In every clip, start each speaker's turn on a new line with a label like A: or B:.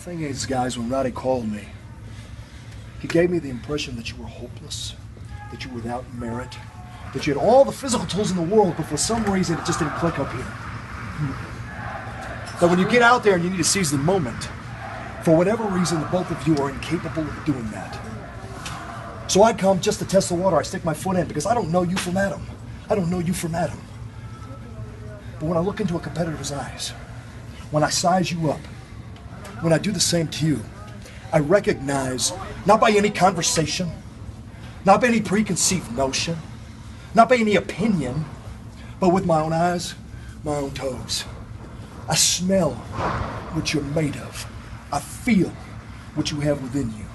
A: thing is, guys, when Roddy called me, he gave me the impression that you were hopeless, that you were without merit, that you had all the physical tools in the world, but for some reason it just didn't click up here. That when you get out there and you need to seize the moment, for whatever reason, the both of you are incapable of doing that. So I come just to test the water. I stick my foot in because I don't know you from Adam. I don't know you from Adam. But when I look into a competitor's eyes, when I size you up, when I do the same to you, I recognize, not by any conversation, not by any preconceived notion, not by any opinion, but with my own eyes, my own toes. I smell what you're made of. I feel what you have within you.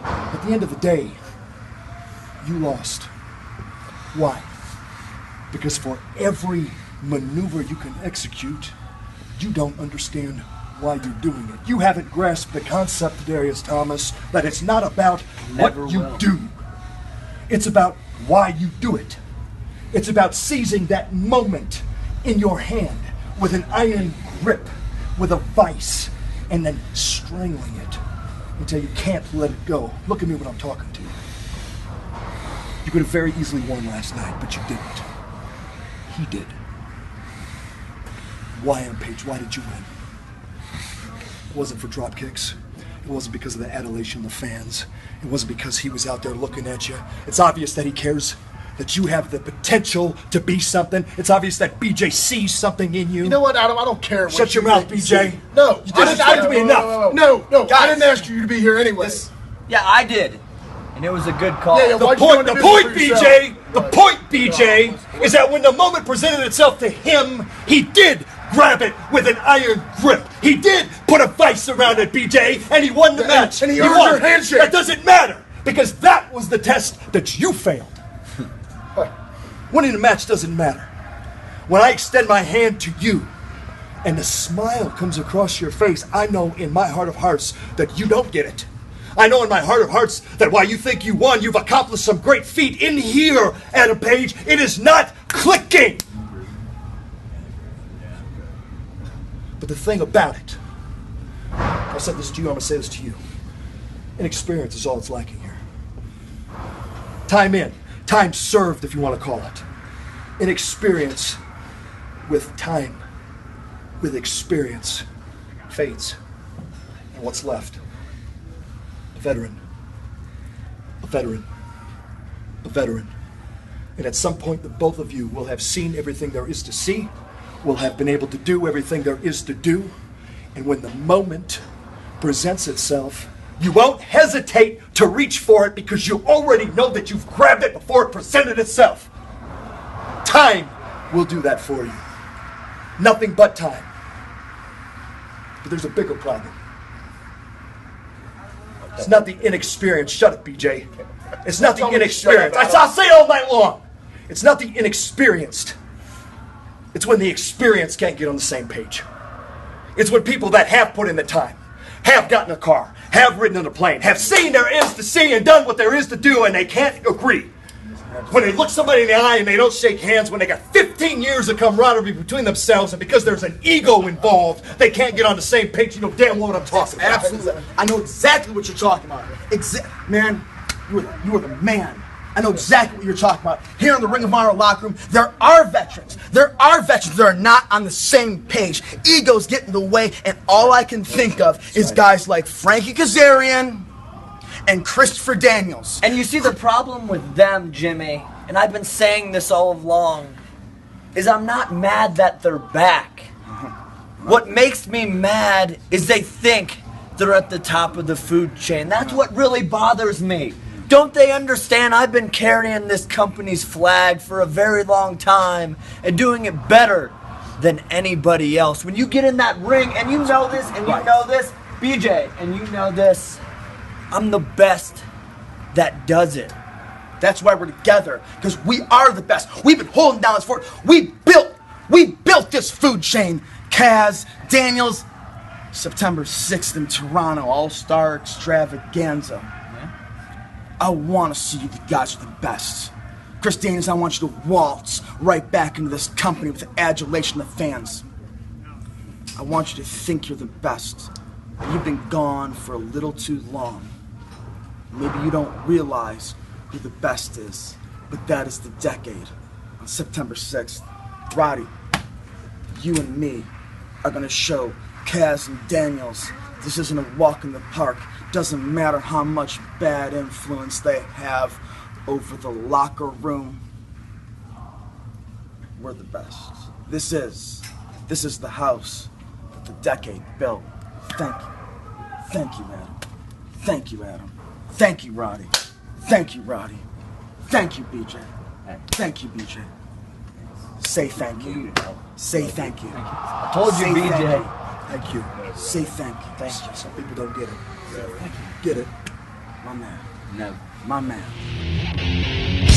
A: At the end of the day, you lost. Why? Because for every maneuver you can execute, you don't understand why you're doing it. You haven't grasped the concept, Darius Thomas, that it's not about what you do. It's about why you do it. It's about seizing that moment in your hand with an iron grip, with a vice, and then strangling it until you can't let it go. Look at me when I'm talking to you. You could have very easily won last night, but you didn't. He did. Why, Page? Why did you win? It wasn't for drop kicks. It wasn't because of the adulation of the fans. It wasn't because he was out there looking at you. It's obvious that he cares, that you have the potential to be something. It's obvious that BJ sees something in you.
B: You know what, Adam? I don't care.
A: Shut your mouth, BJ.
B: No.
A: You didn't expect me enough.
B: No. I didn't ask you to be here anyway.
C: Yeah, I did. And it was a good call.
B: Yeah,
A: The point, BJ, is that when the moment presented itself to him, he did grab it with an iron grip. He did put a vice around it, BJ, and he won the match.
B: And he earned
A: won.
B: your handshake.
A: That doesn't matter, because that was the test that you failed. Winning the match doesn't matter. When I extend my hand to you, and the smile comes across your face, I know in my heart of hearts that you don't get it. I know in my heart of hearts that while you think you won, you've accomplished some great feat in here, Adam Page. It is not clicking. But the thing about it, I said this to you, I'm going to say this to you. Inexperience is all it's lacking here. Time in, time served, if you want to call it. Inexperience with time, with experience, fades. And what's left? A veteran. A veteran. A veteran. And at some point, the both of you will have seen everything there is to see, will have been able to do everything there is to do, and when the moment presents itself, you won't hesitate to reach for it because you already know that you've grabbed it before it presented itself. Time will do that for you. Nothing but time. But there's a bigger problem. It's not the inexperience. Shut up, BJ. It's not the inexperienced. I'll say it all night long. It's not the inexperienced. It's when the experienced can't get on the same page. It's when people that have put in the time, have gotten a car, have ridden on a plane, have seen there is to see and done what there is to do, and they can't agree. When they look somebody in the eye and they don't shake hands, when they got 15 years of camaraderie between themselves, and because there's an ego involved, they can't get on the same page. You know damn well what I'm talking about.
D: Absolutely. I know exactly what you're talking about. Man, you are the man. I know exactly what you're talking about. Here in the Ring of Honor locker room, there are veterans. There are veterans that are not on the same page. Egos get in the way, and all I can think of is guys like Frankie Kazarian and Christopher Daniels.
C: And you see the problem with them, Jimmy, and I've been saying this all along, is I'm not mad that they're back. What makes me mad is they think they're at the top of the food chain. That's what really bothers me. Don't they understand I've been carrying this company's flag for a very long time and doing it better than anybody else? When you get in that ring, and you know this, and you know this, BJ, and you know this, I'm the best that does it.
D: That's why we're together, because we are the best. We've been holding down this fort. We built this food chain. Kaz, Daniels, September 6th in Toronto, All-Star Extravaganza. I want to see you guys are the best. Chris Daniels, I want you to waltz right back into this company with the adulation of the fans. I want you to think you're the best. But you've been gone for a little too long. Maybe you don't realize who the best is, but that is the decade. On September 6th, Roddy, you and me are gonna show Kaz and Daniels this isn't a walk in the park. Doesn't matter how much bad influence they have over the locker room. We're the best. This is the house that the decade built. Thank you. Thank you, Adam. Thank you, Adam. Thank you, Roddy. Thank you, Roddy. Thank you, BJ. Thank you, BJ. Say thank you. Say thank you.
C: I told you,
D: Say
C: BJ.
D: thank you.
A: Thank you.
D: Say thank you.
C: Thank you.
A: Some people don't get it. Get it.
D: My man.
C: No.
D: My man.